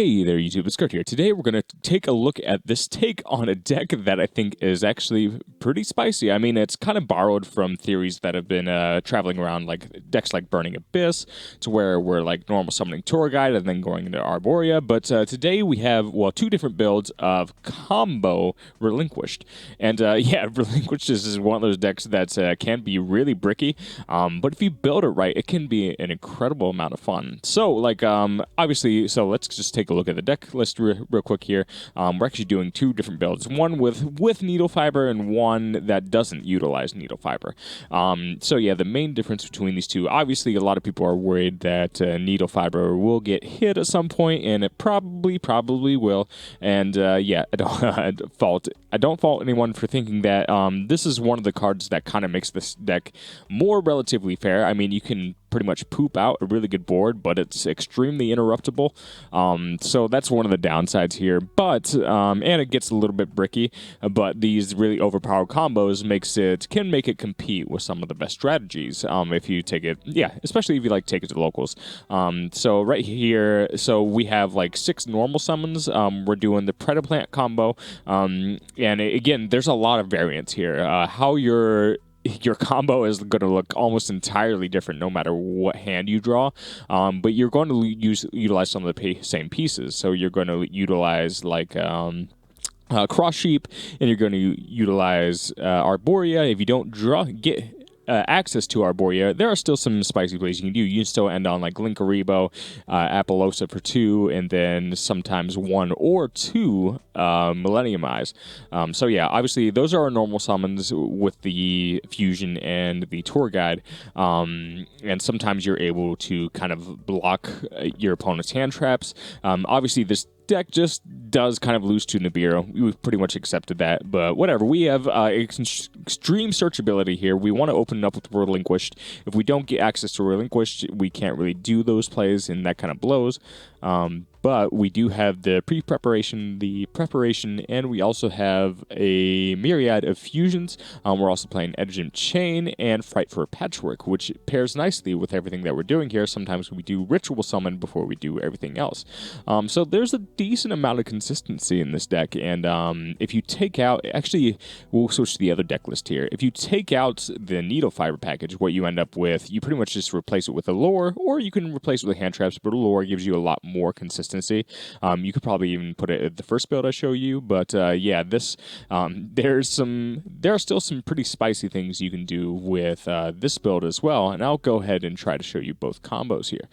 Hey there, YouTube. It's Kurt here. Today we're going to take a look at this take on a deck that I think is actually pretty spicy. I mean, it's kind of borrowed from theories that have been traveling around, like decks like Burning Abyss, to where we're like normal summoning Tour Guide and then going into Arborea. But today we have, well, two different builds of combo Relinquished. And yeah, Relinquished is one of those decks that can be really bricky, but if you build it right, it can be an incredible amount of fun. So, like, obviously, so let's just take a look at the deck list real quick here. We're actually doing two different builds, one with needle fiber and one that doesn't utilize needle fiber. So yeah, the main difference between these two, obviously a lot of people are worried that needle fiber will get hit at some point, and it probably will. And yeah, I don't fault anyone for thinking that. This is one of the cards that kind of makes this deck more relatively fair. I mean, you can pretty much poop out a really good board, but it's extremely interruptible. So that's one of the downsides here. But and it gets a little bit bricky. But these really overpowered combos can make it compete with some of the best strategies. If you take it, yeah, especially if you like take it to the locals. So right here, so we have like 6 normal summons. We're doing the Predaplant combo, and again, there's a lot of variants here. How your combo is going to look almost entirely different no matter what hand you draw, but you're going to utilize some of the same pieces. So you're going to utilize like Cross Sheep, and you're going to utilize Arborea. If you don't get access to Arborea, there are still some spicy plays you can do. You can still end on like Linkaribo, Appaloosa for 2, and then sometimes 1 or 2 Millennium Eyes. So yeah, obviously those are our normal summons with the Fusion and the Tour Guide, and sometimes you're able to kind of block your opponent's hand traps. Obviously this deck just does kind of lose to Nibiru. We've pretty much accepted that, but whatever. We have extreme searchability here. We want to open it up with Relinquished. If we don't get access to Relinquished, we can't really do those plays, and that kind of blows. But we do have the pre-preparation, the preparation, and we also have a myriad of fusions. We're also playing Edgent Chain and Fight for Patchwork, which pairs nicely with everything that we're doing here. Sometimes we do Ritual Summon before we do everything else. So there's a decent amount of consistency in this deck, and if you take out, actually, we'll switch to the other deck list here. If you take out the Needle Fiber package, what you end up with, you pretty much just replace it with a lure, or you can replace it with hand traps, but a lure gives you a lot more consistency. You could probably even put it at the first build I show you, but yeah, this there are still some pretty spicy things you can do with this build as well, and I'll go ahead and try to show you both combos here.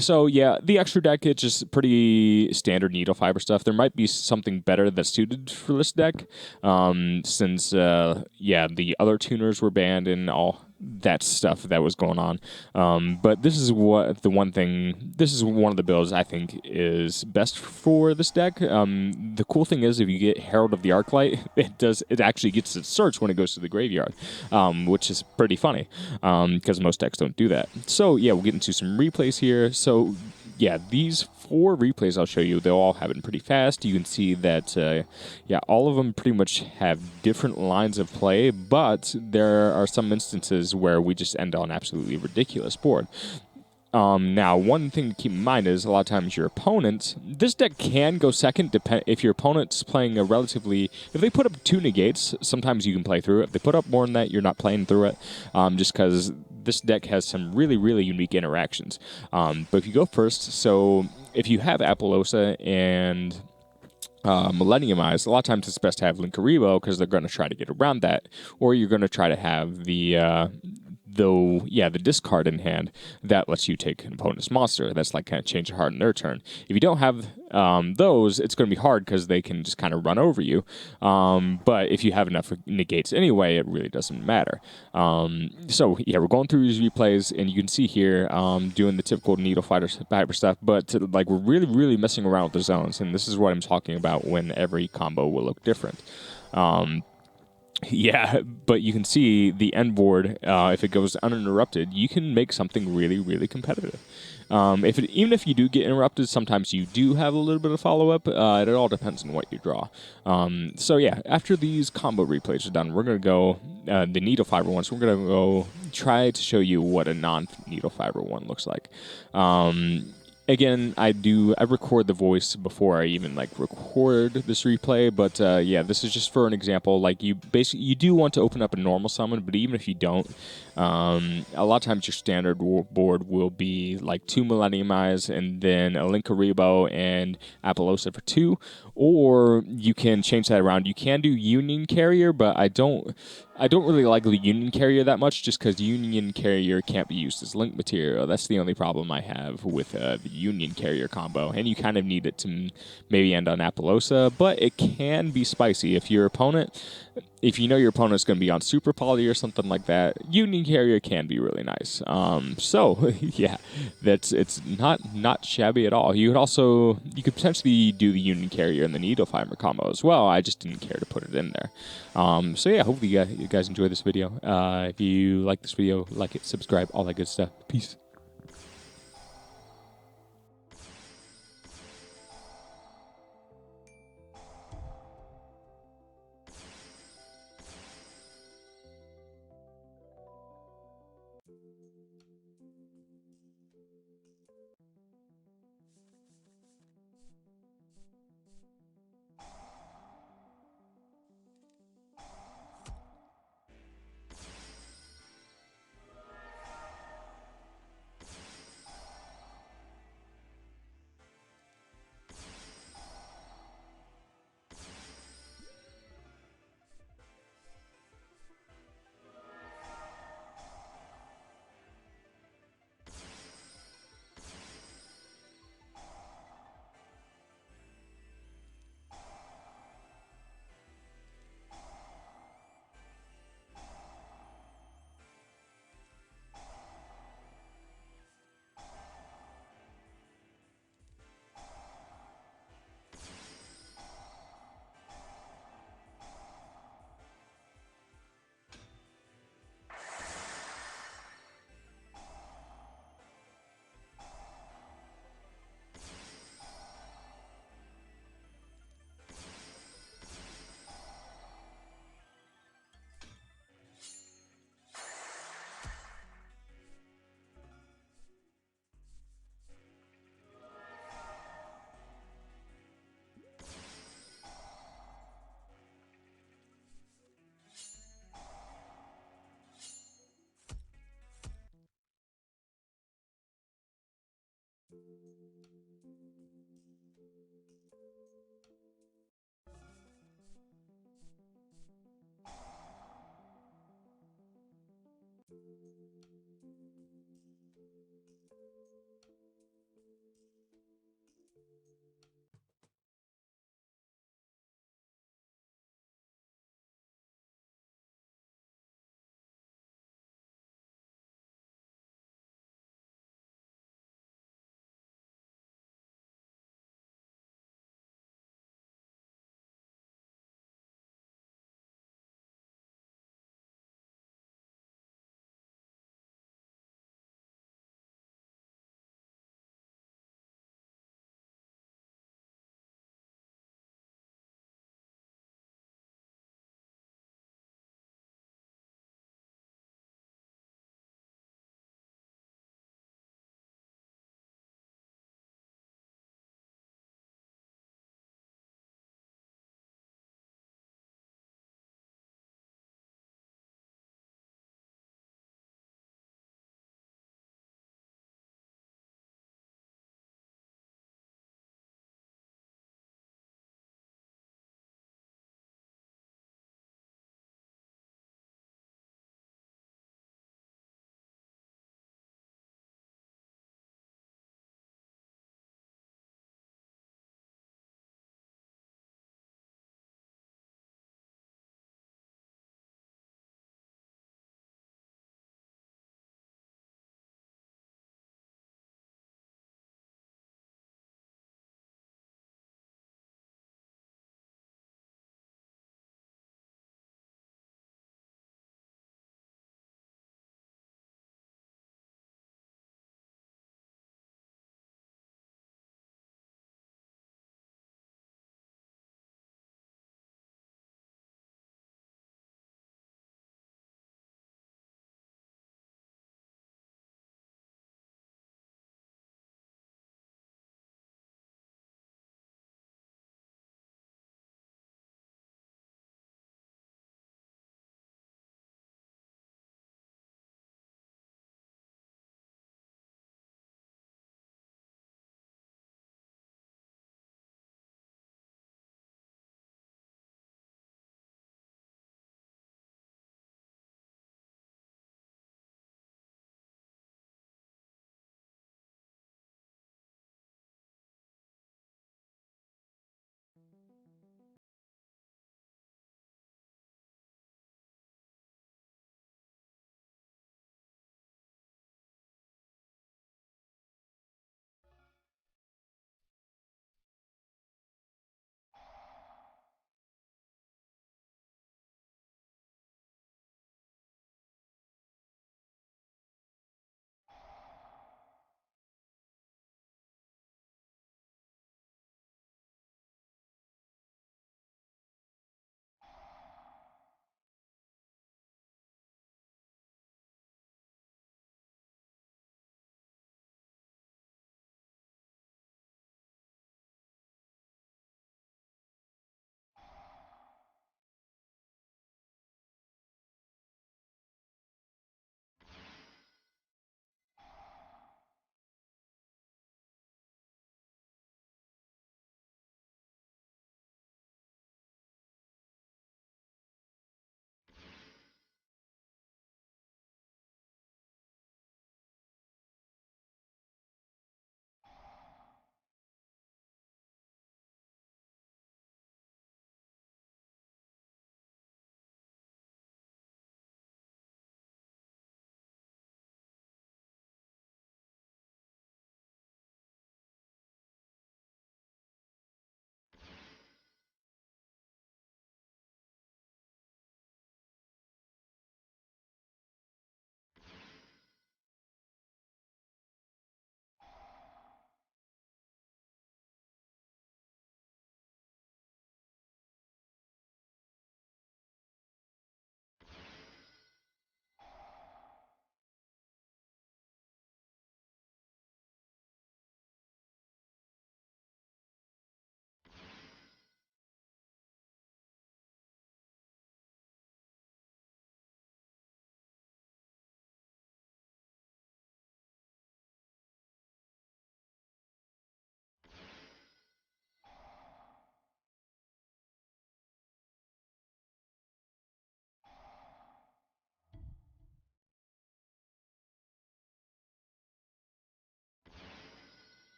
So yeah, the extra deck, it's just pretty standard needle fiber stuff. There might be something better that's suited for this deck, since yeah, the other tuners were banned and all that stuff that was going on. But this is one of the builds I think is best for this deck. The cool thing is, if you get Herald of the Arclight, it actually gets its search when it goes to the graveyard, which is pretty funny, because most decks don't do that. So yeah, we'll get into some replays here. So yeah, these 4 replays I'll show you, they'll all happen pretty fast. You can see that, yeah, all of them pretty much have different lines of play, but there are some instances where we just end on absolutely ridiculous board. Now, one thing to keep in mind is a lot of times your opponent, this deck can go second if your opponent's playing if they put up 2 negates, sometimes you can play through it. If they put up more than that, you're not playing through it, just because this deck has some really, really unique interactions. But if you go first, so if you have Appaloosa and Millennium Eyes, a lot of times it's best to have Linkaribo because they're going to try to get around that, or you're going to try to have the discard in hand that lets you take an opponent's monster. That's like kind of change your heart in their turn. If you don't have those, it's going to be hard because they can just kind of run over you. But if you have enough negates anyway, it really doesn't matter. So yeah, we're going through these replays, and you can see here doing the typical needle fiber stuff, but like we're really, really messing around with the zones, and this is what I'm talking about when every combo will look different. Yeah, but you can see the end board, if it goes uninterrupted, you can make something really, really competitive. Even if you do get interrupted, sometimes you do have a little bit of follow-up. It all depends on what you draw. So yeah, after these combo replays are done, we're going to go, the needle fiber ones, we're going to go try to show you what a non-needle fiber one looks like. again, I record the voice before I even like record this replay, but yeah, this is just for an example. Like you do want to open up a normal summon, but even if you don't, a lot of times your standard board will be like 2 Millennium Eyes and then a Linkaribo and Apollosa for 2, or you can change that around. You can do Union Carrier, but I don't really like the Union Carrier that much just because Union Carrier can't be used as link material. That's the only problem I have with the Union Carrier combo. And you kind of need it to maybe end on Apollosa, but it can be spicy. If you know your opponent's going to be on Super Poly or something like that, Union Carrier can be really nice. So, yeah, it's not shabby at all. You could potentially do the Union Carrier and the Needle Fiber combo as well. I just didn't care to put it in there. So yeah, hopefully you guys enjoyed this video. If you like this video, like it, subscribe, all that good stuff. Peace.